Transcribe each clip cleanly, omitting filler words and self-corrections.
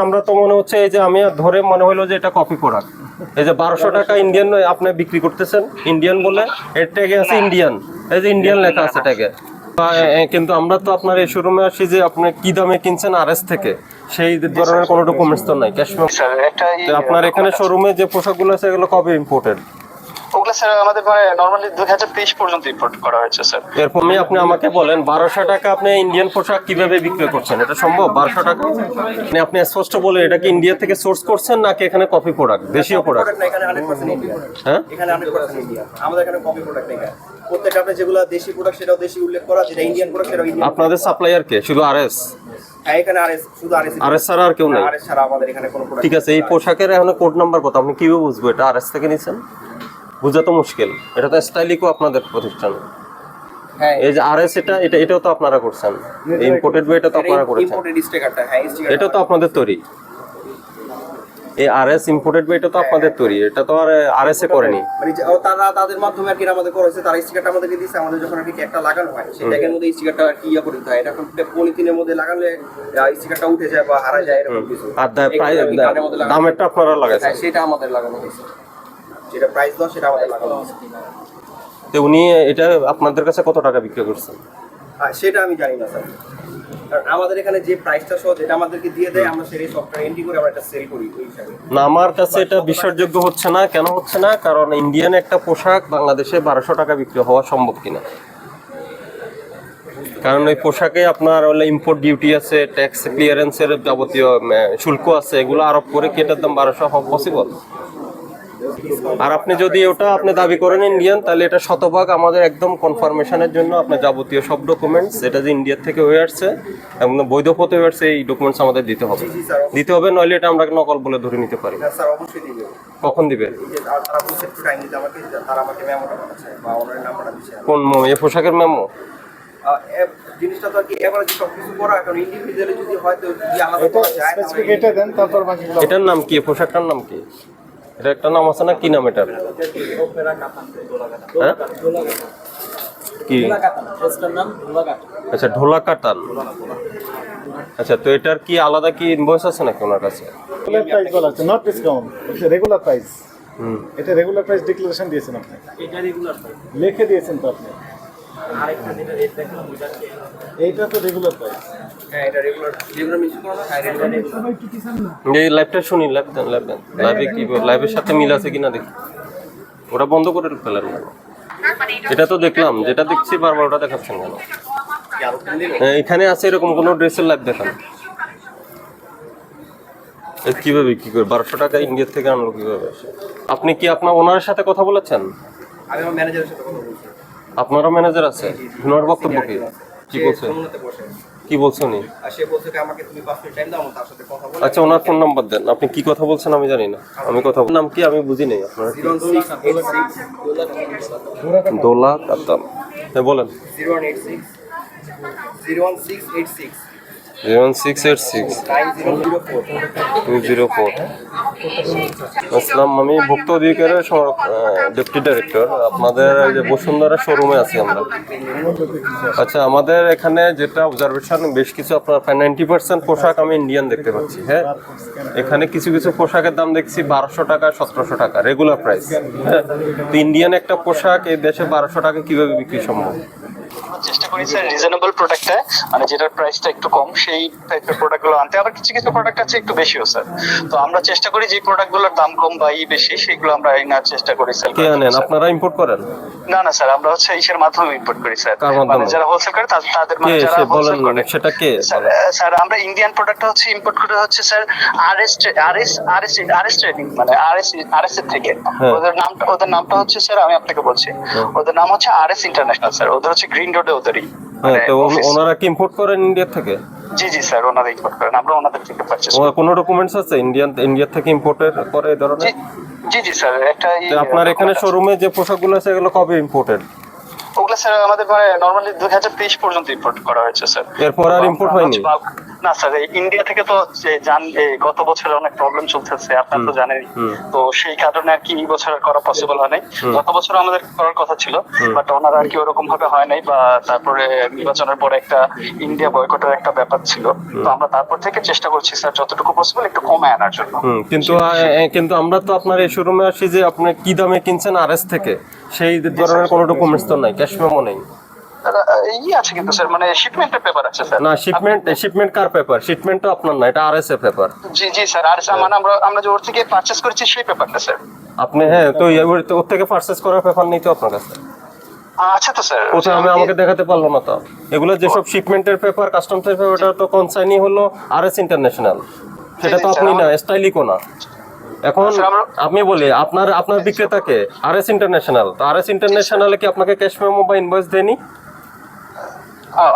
আমরা তো মনে হচ্ছে এই যে আমি ধরে মনে হলো যে এটা কপি প্রোডাক্ট। এই যে 1200 টাকা ইন্ডিয়ান আপনি বিক্রি করতেছেন, ইন্ডিয়ান বলে এর ট্যাগে আছে ইন্ডিয়ান, এই যে ইন্ডিয়ান লেখা আছে ট্যাগে। কিন্তু আমরা তো আপনার এই শোরুমে আসি যে আপনি কি দামে কিনছেন আরএস থেকে, সেই ধরনের কোনো ডকুমেন্টস তো নাই। ক্যাশ আপনার এখানে শোরুমে যে পোশাকগুলো আছে এগুলো কবে ইম্পোর্টেড? ওগুলো স্যার আমাদের মানে নরমালি 2023 পর্যন্ত ইম্পোর্ট করা হয়েছে স্যার। এরপরে আপনি আমাকে বলেন 1200 টাকা আপনি ইন্ডিয়ান পোশাক কিভাবে বিক্রি করছেন? এটা সম্ভব 1200 টাকা? মানে আপনি স্পষ্ট বলেন এটা কি ইন্ডিয়া থেকে সোর্স করছেন নাকি এখানে কপি প্রোডাক্ট, দেশীয় প্রোডাক্ট? না, এখানে 100% ইন্ডিয়া। হ্যাঁ, এখানে 100% ইন্ডিয়া। আমাদের এখানে কপি প্রোডাক্ট নেই। প্রত্যেকটা আপনি যেগুলো দেশি প্রোডাক্ট সেটাও দেশি উল্লেখ করা, যেটা ইন্ডিয়ান প্রোডাক্ট সেটাও ইন্ডিয়ান। আপনাদের সাপ্লায়ার কে? শুধু আরএস? হ্যাঁ, এখানে আরএস, শুধু আরএস। আরএস ছাড়া আর কেউ নেই? আরএস ছাড়া আমাদের এখানে কোনো প্রোডাক্ট। ঠিক আছে, এই পোশাকের এখন কোড নাম্বার কত আপনি কিভাবে বুঝবো এটা আরএস থেকে নিছেন? বুঝা তো মুশকিল। এটা তো স্টাইলিকো আপনাদের প্রতিষ্ঠান। হ্যাঁ, এই যে আরএস এটাও তো আপনারা করছেন, ইম্পোর্টেড বইটা তো আপনারা করেছেন, ইম্পোর্টেড স্টিকারটা। হ্যাঁ, স্টিকার এটা তো আপনাদের তৈরি। এই আরএস ইম্পোর্টেড বইটা তো আপনাদের তৈরি, এটা তো আর আরএস এ করেনি। মানে তারা তাদের মাধ্যমে আর কি আমাদের করেছে, তারা স্টিকারটা আমাদেরকে দিয়েছে। আমাদের যখন আর কি একটা লাগানো হয় সেই ট্যাগের মধ্যে স্টিকারটা আর কি ইয়া করে দিতে হয়। এটা এখন পলিথিনের মধ্যে লাগালে স্টিকারটা উঠে যায় বা হারা যায় এরকম কিছু। আর দামেরটা আপনারা লাগাইছেন? হ্যাঁ, সেটা আমাদের লাগানো হয়েছে। যেটা প্রাইস দাও সেটা আমাদের লাগানো হয়েছে। তো উনি এটা আপনাদের কাছে কত টাকা বিক্রি করছেন? সেটা আমি জানি না স্যার। কারণ আমাদের এখানে যে প্রাইসটা সহ যেটা আমাদেরকে দিয়ে দেয়, আমরা সেই সফটওয়্যার এন্ট্রি করে আমরা এটা সেল করি ওই হিসাবে। না, আমার কাছে এটা বিশ্বাসযোগ্য হচ্ছে না। কেন হচ্ছে না? কারণ ইন্ডিয়ান একটা পোশাক বাংলাদেশে 1200 টাকা বিক্রি হওয়া সম্ভব কিনা। কারণ ওই পোশাকে আপনার হলে ইম্পোর্ট ডিউটি আছে, ট্যাক্স ক্লিয়ারেন্সের যাবতীয় শুল্ক আছে, এগুলো আরোপ করে কি এটার দাম 1200 হওয়া পসিবল? আর আপনি যদি ওটা আপনি দাবি করেন ইন্ডিয়ান, তাহলে এটা শতভাগ আমাদের একদম কনফার্মেশনের জন্য আপনার যাবতীয় সব ডকুমেন্টস, এটা যে ইন্ডিয়া থেকে হয়ে আসছে এবং বৈধ পথে হয়ে আসছে, এই ডকুমেন্টস আমাদের দিতে হবে। নইলে এটা আমরা নকল বলে ধরে নিতে পারি। স্যার অবশ্যই দিবে। কখন দিবে? তারা বলছে একটু টাইম দিতে আমাকে, তারা আমাকে মেমোটা পাঠাচ্ছে বা ওনার নাম্বারটা দিচ্ছে। কোন এই পোশাকের মেমো? জিনিসটা তো আর কি এভারেজ সবকিছু করা, কারণ ইন্ডিভিজুয়ালি যদি হয়তো যদি আলাদা করা যায় তাহলে এটা দেন, তারপর বাকি এটার নাম কি? পোশাকটার নাম কি? এটা একটা নাম আছে না? কি নাম এটার? হ্যাঁ? কি? আচ্ছা, ঢোলা কাটান। আচ্ছা, তো এটার কি আলাদা কি ইনভয়েস আছে নাকি ওনার কাছে? রেগুলার প্রাইস বলা আছে, নট ডিসকাউন্ট। এটা রেগুলার প্রাইস। এটা রেগুলার প্রাইস ডিক্লারেশন দিয়েছেন আপনি। এটা রেগুলার প্রাইস লিখে দিয়েছেন তো আপনি। আরেকটা যেটা রেট দেখলাম ওইটা এইটা তো রেগুলার প্রাইস। হ্যাঁ, এটা রেগুলার মিশন করা না। হ্যাঁ, রেগুলার। এই লাইভটা শুনি, লাইভ দেন। লাইভে কি লাইভের সাথে মিল আছে কিনা দেখি। ওটা বন্ধ করে ফেলেন কেন? এটা তো দেখলাম, যেটা দেখছি বারবার ওটা দেখাচ্ছেন কেন? এখানে আছে এরকম কোনো ড্রেসের লাইভ দেখান। কিভাবে কি করে 1200 টাকা ইন্ডিয়া থেকে আনলো কিভাবে? আপনি কি আপনার ওনার সাথে কথা বলেছেন? আমি আমার ম্যানেজারের সাথে কথা বলছি। আপনারও ম্যানেজার আছে? ওনার বক্তব্য কি বলছে? কি বলছে উনি? আর সে বলছে যে আমাকে তুমি 5 মিনিট টাইম দাও, আমি তার সাথে কথা বলবো। আচ্ছা, ওনার ফোন নাম্বার দেন। আপনি কি কথা বলছেন আমি জানি না। আমি কথা নাম কি আমি বুঝি নাই আপনার। 0686 দোলা কাতাম। হ্যাঁ, বলেন। 0186 01686 01686 9004 204। আসসালাম, আমি ভোক্তা অধিকারের ডেপুটি ডাইরেক্টর। আপনাদের যে বসুন্ধরা শোরুমে আছি আমরা। আচ্ছা, আমাদের এখানে যেটা অবজারভেশন, বেশ কিছু আপনার 90% পোশাক আমি ইন্ডিয়ান দেখতে পাচ্ছি। হ্যাঁ, এখানে কিছু কিছু পোশাকের দাম দেখছি 1200 টাকা, 1700 টাকা রেগুলার প্রাইস। হ্যাঁ, তো ইন্ডিয়ান একটা পোশাক এই দেশে 1200 টাকা কিভাবে বিক্রি সম্ভব? চেষ্টা করি স্যার রিজনেবল প্রোডাক্টটা, মানে যেটার প্রাইসটা একটু কম সেই টাইপের প্রোডাক্টগুলো আনতে। আবার কিছু কিছু প্রোডাক্ট আছে একটু বেশিও স্যার। তো আমরা চেষ্টা করি যে প্রোডাক্টগুলোর দাম কম বা বেশি সেগুলো আমরা নেওয়ার চেষ্টা করি স্যার। কে আনেন? আপনারা ইম্পোর্ট করেন? না না স্যার, আমরা হচ্ছে ইসের মাধ্যমে ইম্পোর্ট করি স্যার। কার মাধ্যমে? মানে যারা হোলসেল করে তাদের মানে কে যারা সে হোলসেল বলেন, করে সেটা কে? স্যার আমরা ইন্ডিয়ান প্রোডাক্টটা হচ্ছে ইম্পোর্ট করে হচ্ছে স্যার আরএস ট্রেডিং, মানে আরএস এর থেকে। ওদের নামটা হচ্ছে স্যার, আমি আপনাকে বলছি, ওদের নাম হচ্ছে আরএস ইন্টারন্যাশনাল স্যার। ওদের হচ্ছে গ্রিন রোডে ওদেরই। হ্যাঁ, তো ওনারা কি ইম্পোর্ট করেন ইন্ডিয়া থেকে? জি জি স্যার, ওনারা ইম্পোর্ট করেন, আমরা ওনাদের থেকে পারচেজ করি। ওনার কোনো ডকুমেন্টস আছে ইন্ডিয়া থেকে ইম্পোর্টের করে এই ধরনের? জি জি স্যার, একটা আপনার এখানে শোরুমে যে পোশাকগুলো আছে এগুলো কবে ইম্পোর্টেড? ওগুলো স্যার আমাদের মানে নরমালি 2023 পর্যন্ত ইম্পোর্ট করা হয়েছে স্যার। এরপর আর ইম্পোর্ট হয়নি? না স্যার, এই ইন্ডিয়া থেকে তো গত বছর অনেক প্রবলেম চলতেছে, আপনার তো জানেনই। তো সেই কারণে আর কি এই বছর আর করা পসিবল হয় নাই। গত বছর আমাদের করার কথা ছিল, বাট ওনারা আর কি ওরকম ভাবে হয় নাই, বা তারপরে নির্বাচনের পরে একটা ইন্ডিয়া বয়কটের একটা ব্যাপার ছিল। তো আমরা তারপর থেকে চেষ্টা করছি স্যার যতটুকু পসিবল একটু কমে আনার জন্য। কিন্তু আমরা তো আপনার এই শোরুমে আসি যে আপনি কি দামে কিনছেন আরএস থেকে, সেই ধরনের কোনো ডকুমেন্টস তো নাই, ক্যাশ মেমো নেই। আছে কিন্তু স্যার, মানে শিপমেন্টের পেপার আছে স্যার। না, শিপমেন্ট কার পেপার? শিপমেন্ট তো আপনার না, এটা আরএস এর পেপার। জি জি স্যার, আর মানে আমরা যে ওর থেকে পারচেজ করেছি সেই পেপারটা স্যার। আপনি তো ওর থেকে পারচেজ করার পেপার নেই তো আপনার কাছে? আচ্ছা তো স্যার, ওটা আমাকে দেখাতে পারলো না তো। এগুলো যেসব শিপমেন্টের পেপার, কাস্টমসের পেপার, ওটা তো কনসাইনি হলো আরএস ইন্টারন্যাশনাল, সেটা তো আপনি না, স্টাইলিকো না। এখন আমি বলি আপনার বিক্রেতাকে আরএস ইন্টারন্যাশনাল, তো আরএস ইন্টারন্যাশনালে কি আপনাকে ক্যাশ মেমো বা ইনভয়েস দেয়নি?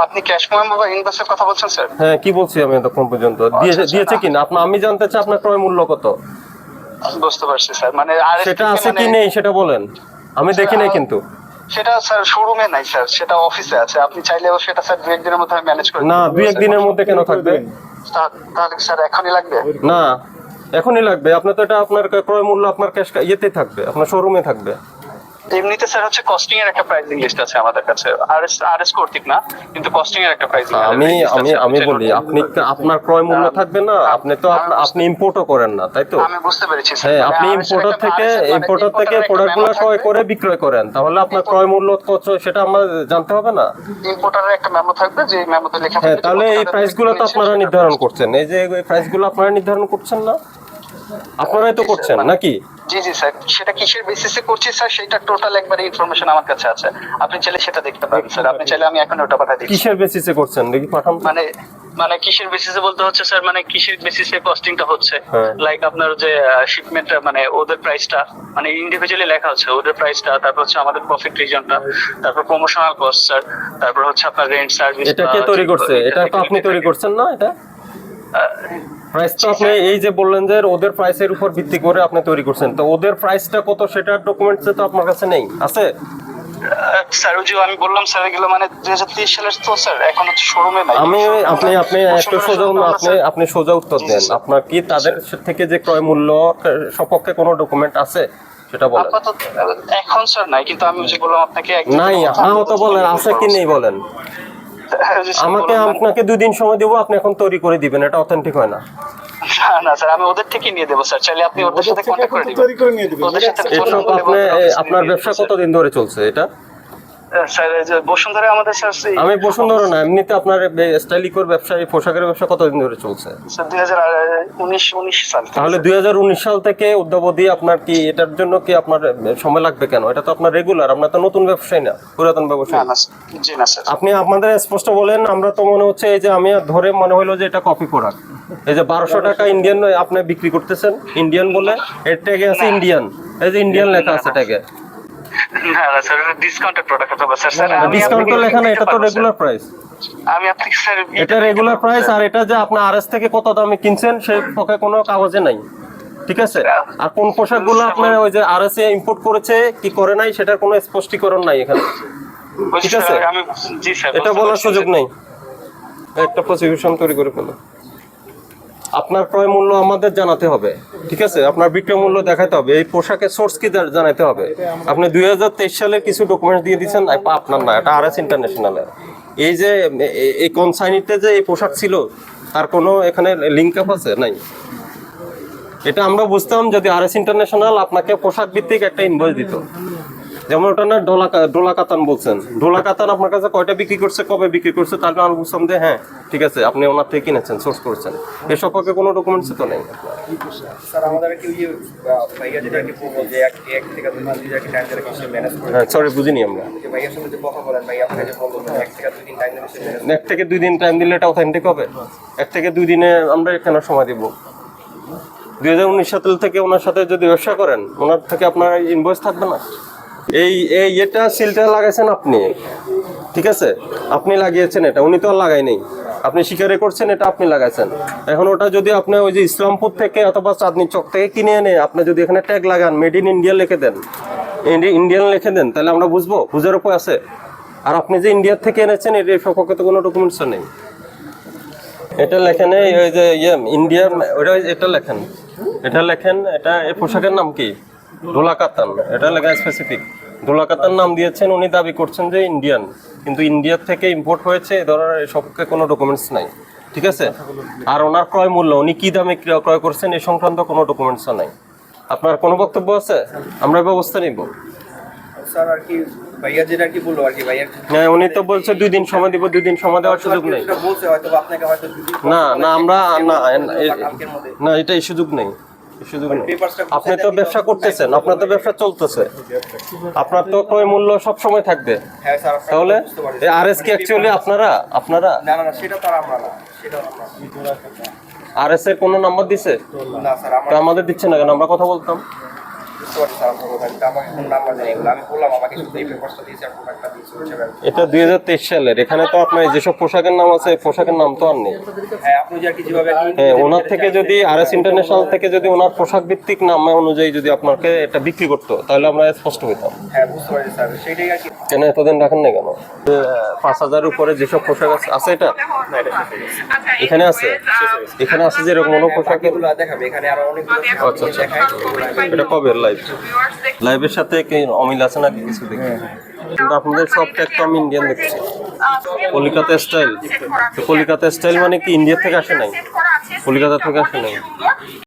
আপনি ক্যাশ মেমো বা ইনভয়েসের কথা বলছেন স্যার? হ্যাঁ, কি বলছি আমি এতক্ষণ পর্যন্ত? দিয়েছে কিনা আমি জানতে চাই আপনার ক্রয় মূল্য কত। বুঝতে পারছি স্যার, মানে সেটা আছে কি নেই সেটা বলেন, আমি দেখি নাই কিন্তু। সেটা স্যার শোরুমে নাই স্যার, সেটা অফিসে আছে। আপনি চাইলেও সেটা স্যার 2-1 দিনের মধ্যে ম্যানেজ করে না, 2-1 দিনের মধ্যে কেন থাকবে? তাহলে স্যার এখনই লাগবে? না, এখনই লাগবে। আপনার তো এটা আপনার ক্রয় মূল্য আপনার ক্যাশ ইয়েতে থাকবে, আপনার শোরুমে থাকবে। এমনিতে স্যার হচ্ছে কস্টিং এর একটা প্রাইসিং লিস্ট আছে আমাদের কাছে, আরএস কর্তৃক না, কিন্তু কস্টিং এর একটা প্রাইসিং। আমি বলি, আপনার ক্রয় মূল্য থাকবে না, আপনি তো আপনি ইম্পোর্টও করেন না, তাই তো? আমি বুঝতে পেরেছি স্যার। হ্যাঁ, আপনি ইম্পোর্টার থেকে প্রোডাক্টগুলো ক্রয় করে বিক্রয় করেন, তাহলে আপনার ক্রয় মূল্য কত সেটা আমরা জানতে হবে না? ইম্পোর্টারের একটা মেমো থাকবে, যে মেমোতে লেখা থাকবে। হ্যাঁ, তাহলে এই প্রাইসগুলো তো আপনারা নির্ধারণ করছেন, এই যে প্রাইসগুলো আপনারা নির্ধারণ করছেন না, আপনারাই তো করছেন নাকি? জি জি স্যার, সেটা কিসের বেসিসে করছি স্যার সেটা টোটাল একবারে ইনফরমেশন আমার কাছে আছে, আপনি চাইলে সেটা দেখতে পারেন স্যার। আপনি চাইলে আমি এখন ওটা পাঠিয়ে দিচ্ছি। কিসের বেসিসে করছেন দেখি, পাঠান। মানে কিসের বেসিসে বলতে হচ্ছে স্যার, মানে কিসের বেসিসে কস্টিংটা হচ্ছে, লাইক আপনার যে শিপমেন্ট, মানে ওদের প্রাইসটা, মানে ইন্ডিভিজুয়ালি লেখা হচ্ছে ওদের প্রাইসটা, তারপর হচ্ছে আমাদের প্রফিট রিজনটা, তারপর প্রমোশনাল কস্ট স্যার, তারপর হচ্ছে আপনার রেন্ট সার্ভিস। এটা কে তৈরি করছে? এটা তো আপনি তৈরি করছেন না? এটা প্রাইস তো আপনি এই যে বললেন যে ওদের প্রাইসের উপর ভিত্তি করে আপনি তৈরি করছেন, তো ওদের প্রাইসটা কত সেটার ডকুমেন্টস তো আপনার কাছে নেই? আছে স্যার, ওই যে আমি বললাম স্যার, এগুলো মানে 2023 সালের তো স্যার, এখন হচ্ছে শোরুমে নাই। আপনি সোজা উত্তর দেন, আপনার কি তাদের থেকে যে ক্রয় মূল্য সপক্ষে কোনো ডকুমেন্ট আছে সেটা বলেন। এখন স্যার নাই, কিন্তু আমি যে বললাম আপনাকে নাই, হ্যাঁ তো বলেন, আছে কি নেই বলেন। আপনাকে 2 দিন সময় দেবো, আপনি এখন তৈরি করে দিবেন, এটা অথেন্টিক হয় না। না স্যার, আমি ওদের থেকে নিয়ে দেবো স্যার, চাইলে আপনি ওদের সাথে কন্টাক্ট করে দিবেন। তৈরি করে নিয়ে দিবেন। আপনার ব্যবসা কতদিন ধরে চলছে এটা? স্যার বসুন্ধরা আমাদের স্যার, আমি বসুন্ধরা না, এমনিতে আপনার স্টাইলিকোর ব্যবসা, এই পোশাকের ব্যবসা কতদিন ধরে চলছে? স্যার 2019 সাল। তাহলে 2019 সাল থেকে অদ্যাবধি আপনার কি এটার জন্য কি আপনার সময় লাগবে কেন? এটা তো আপনার রেগুলার, আপনার তো নতুন ব্যবসায়ী না, পুরাতন ব্যবসায়ী। জি না স্যার। আপনি আপনাদের স্পষ্ট বলেন, আমরা তো মনে হচ্ছে এই যে আমি ধরে মনে হলো যে এটা কপি প্রোডাক্ট। এই যে 1200 টাকা ইন্ডিয়ান আপনি বিক্রি করতেছেন, ইন্ডিয়ান বলে, এর ট্যাগে আছে ইন্ডিয়ান, এই যে ইন্ডিয়ান লেখা আছে ট্যাগে। না স্যার, ডিসকাউন্টেড প্রোডাক্ট হবে স্যার। ডিসকাউন্ট তো লেখা না, এটা তো রেগুলার প্রাইস। আমি আপনাকে স্যার, এটা রেগুলার প্রাইস, আর এটা যে আপনি আরএস থেকে কত দামে কিনছেন সেই পক্ষে কোনো কাগজে নাই, ঠিক আছে? আর কোন পোশাকগুলো আপনার ওই যে আরএস এ ইম্পোর্ট করেছে কি করে নাই সেটার কোনো স্পষ্টীকরণ নাই এখানে, ঠিক আছে? জি স্যার, এটা বলার সুযোগ নেই। একটা প্রসিকিউশন তৈরি করে ফেলো। আপনার ক্রয় মূল্য আমাদের জানাতে হবে, ঠিক আছে? আপনার বিক্রয় মূল্য দেখাতে হবে, এই পোশাকের সোর্স কি জানাতে হবে। আপনি 2023 সালের কিছু ডকুমেন্টস দিয়ে দিচ্ছেন, আপনার না, এটা আরএস ইন্টারন্যাশনালের। এই যে এই কনসাইনিতে যে এই পোশাক ছিল তার কোনো এখানে লিঙ্ক আপ আছে? নাই। এটা আমরা বুঝতাম যদি আরএস ইন্টারন্যাশনাল আপনাকে পোশাক ভিত্তিক একটা ইনভয়েস দিত, যেমন ওটা না ডোলা কাতান বলছেন, ডোলা কাতান আপনার কাছে কয়টা বিক্রি করছে, কবে বিক্রি করছে, তাহলে আমি বুঝতাম যে হ্যাঁ ঠিক আছে আপনি ওনার থেকে কিনেছেন, সোর্স করেছেন। এ সম্পর্কে কোনো ডকুমেন্টস তো নেই। স্যার আমাদের কি ওই যে ভাইয়া যেটা কি বলবো যে এক থেকে 2 দিন যে টাইম ধরে কিছু ম্যানেজ করে। হ্যাঁ, সরি বুঝিনি আমরা। যে ভাইয়ার সাথে যে কথা বলেন, ভাই আপনাকে যে বলবো 1 থেকে 2 দিন টাইম ধরে ম্যানেজ। 1 থেকে 2 দিন টাইম দিলে এটা অথেন্টিক হবে? 1 থেকে 2 দিনে আমরা কেন সময় দিব? 2019 সাল থেকে ওনার সাথে যদি ব্যবসা করেন, ওনার থেকে আপনার ইনভয়েস থাকবে না? এটা সিলটা লাগাইছেন আপনি, ঠিক আছে? আপনি লাগিয়েছেন এটা, উনি তো আর লাগাই নেই। আপনি স্বীকারে করছেন এটা আপনি লাগাইছেন। এখন ওটা যদি আপনি ওই যে ইসলামপুর থেকে অথবা চাঁদনি চক থেকে কিনে এনে আপনি যদি এখানে ট্যাগ লাগান, মেড ইন ইন্ডিয়া লিখে দেন, ইন্ডিয়ান লিখে দেন, তাহলে আমরা বুঝবো, বুঝার উপায় আছে? আর আপনি যে ইন্ডিয়ার থেকে এনেছেন এর সম্পর্কে তো কোনো ডকুমেন্টস নেই। এটা লেখেন এই যে ইন্ডিয়ার ওটা এটা লেখেন, এটা এই পোশাকের নাম কি? ডোলা কাতান। এটা লেখা স্পেসিফিক ডোলা কাতান নাম দিয়েছেন। উনি দাবি করছেন যে ইন্ডিয়ান, কিন্তু ইন্ডিয়া থেকে ইম্পোর্ট হয়েছে এই ধরনের সবকে কোনো ডকুমেন্টস নাই, ঠিক আছে? আর ওনার ক্রয় মূল্য উনি কি দামে ক্রয় করছেন এই সংক্রান্ত কোনো ডকুমেন্টসও নাই। আপনার কোনো বক্তব্য আছে? আমরা ব্যবস্থা নিব। স্যার আর কি ভাইয়া যেটা কি বললো আর কি ভাইয়া হ্যাঁ, উনি তো বলছে 2 দিন সময় দিব, 2 দিন সময় দেওয়ার সুযোগ নেই। এটা বলছে হয়তো বা আপনাকে হয়তো না না আমরা না কালকের মধ্যে না, এটা এই সুযোগ নেই, এই সুযোগ নেই। পেপারসটা আপনি তো ব্যবসা করতেছেন, আপনার তো ব্যবসা চলতেছে, আপনার তো ক্রয় মূল্য সব সময় থাকবে। হ্যাঁ স্যার আপনারা তাহলে বুঝতে পারি। এই আরএস কি অ্যাকচুয়ালি আপনারা না না না সেটা তো আর আমরা না, সেটা আমরা আরএস এর কোনো নাম্বার দিছে? না স্যার তো আমাদের দিচ্ছে না কেন? আমরা কথা বলতাম। বুঝতে পারি স্যার আপনার কথা, কিন্তু আমাকে কোনো নাম্বার জানি এগুলো আমি বললাম আমাকে শুধু এই পেপারসটা দিয়েছে আর প্রোডাক্টটা দিয়েছে হচ্ছে ব্যাপার। এটা 2023 সালের। এখানে তো আপনার যেসব পোশাকের নাম আছে পোশাকের নাম তো আর নেই। হ্যাঁ আপনি যে আর কি যেভাবে আর কি হ্যাঁ, ওনার থেকে যদি আরএস ইন্টারন্যাশনাল থেকে যদি ওনার পোশাক ভিত্তিক নাম অনুযায়ী যদি আপনাকে এটা বিক্রি করতো তাহলে আমরা স্পষ্ট হইতাম। হ্যাঁ বুঝতে পারি স্যার সেটাই আর কি। কেন এতদিন রাখেন না কেন? 5000 উপরে যেসব পোশাক আছে এটা এখানে আছে, এখানে আছে যে এরকম কোনো পোশাকের। এগুলো দেখাবে এখানে আরো অনেকগুলো আচ্ছা আচ্ছা, দেখায় এটা কবে লাইভ? লাইভের সাথে কি অমিল আছে নাকি কিছু দেখি? কিন্তু আপনাদের সব ট্যাগ তো আমি ইন্ডিয়ান দেখছি। কলিকাতা স্টাইল, তো কলিকাতা স্টাইল মানে কি ইন্ডিয়া থেকে আসে নাই? কলিকাতা থেকে আসে নাই।